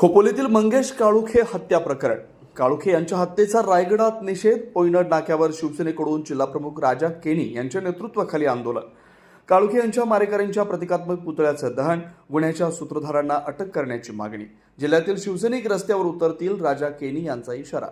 खोपोलीतील मंगेश काळुखे हत्या प्रकरण. काळुखे यांच्या हत्येचा रायगडात निषेध. पैनड नाक्यावर शिवसेनेकडून जिल्हाप्रमुख राजा केनी यांच्या नेतृत्वाखाली आंदोलन. काळुखे यांच्या मारेकऱ्यांच्या प्रतिकात्मक पुतळ्याचं दहन. गुन्ह्याच्या सूत्रधारांना अटक करण्याची मागणी. जिल्ह्यातील शिवसैनिक रस्त्यावर उतरतील, राजा केनी यांचा इशारा.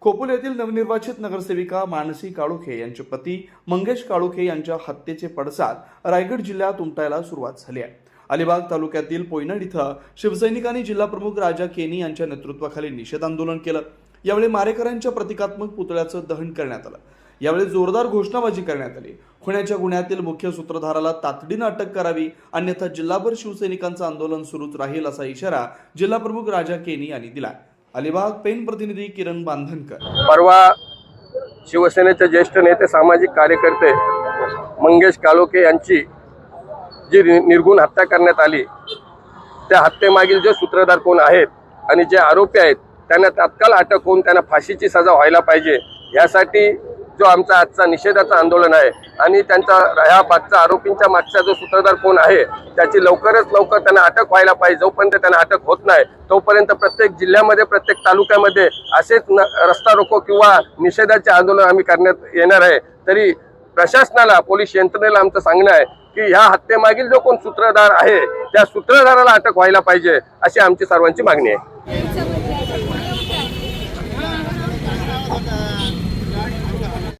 खोपोली येथील नवनिर्वाचित नगरसेविका मानसी काळुखे यांचे पती मंगेश काळुखे यांच्या हत्येचे पडसाद रायगड जिल्ह्यात उमटायला सुरुवात झाली आहे. अलिबाग तालुक्यातील पैनड इथं शिवसैनिकांनी जिल्हाप्रमुख राजा केनी यांच्या नेतृत्वाखाली निषेध आंदोलन केलं. यावेळी मारेकऱ्यांच्या प्रतिकात्मक पुतळ्याचं दहन करण्यात आलं. यावेळी जोरदार घोषणाबाजी करण्यात आली. खुनाच्या गुन्ह्यातील मुख्य सूत्रधाराला तातडीनं अटक करावी, अन्यथा जिल्हाभर शिवसैनिकांचं आंदोलन सुरूच राहील असा इशारा जिल्हाप्रमुख राजा केनी यांनी दिला. अलिबाग पेन प्रतिनिधी किरण बांधनकर. परवा शिवसेनेचे ज्येष्ठ नेते सामाजिक कार्यकर्ते मंगेश काळुखे यांची जी निर्गुण हत्या करण्यात आली, त्या हत्येमागील जे सूत्रधार कोण आहेत आणि जे आरोपी आहेत त्यांना तात्काळ अटक होऊन त्यांना फाशीची सजा व्हायला पाहिजे. यासाठी जो आमचा आजचा निषेधाचं आंदोलन आहे आणि त्यांचा ह्या मागचा आरोपींच्या मागचा जो सूत्रधार कोण आहे त्याची लवकरात लवकर त्यांना अटक व्हायला पाहिजे. जोपर्यंत त्यांना अटक होत नाही तोपर्यंत प्रत्येक जिल्ह्यामध्ये, प्रत्येक तालुक्यामध्ये असेच रस्ता रोको किंवा निषेधाचे आंदोलन आम्ही करण्यात येणार आहे. तरी प्रशासनाला, पोलीस यंत्रणेला आमचं सांगणं आहे की ह्या हत्येमागील जो कोण सूत्रधार आहे त्या सूत्रधाराला अटक व्हायला पाहिजे, अशी आमची सर्वांची मागणी आहे.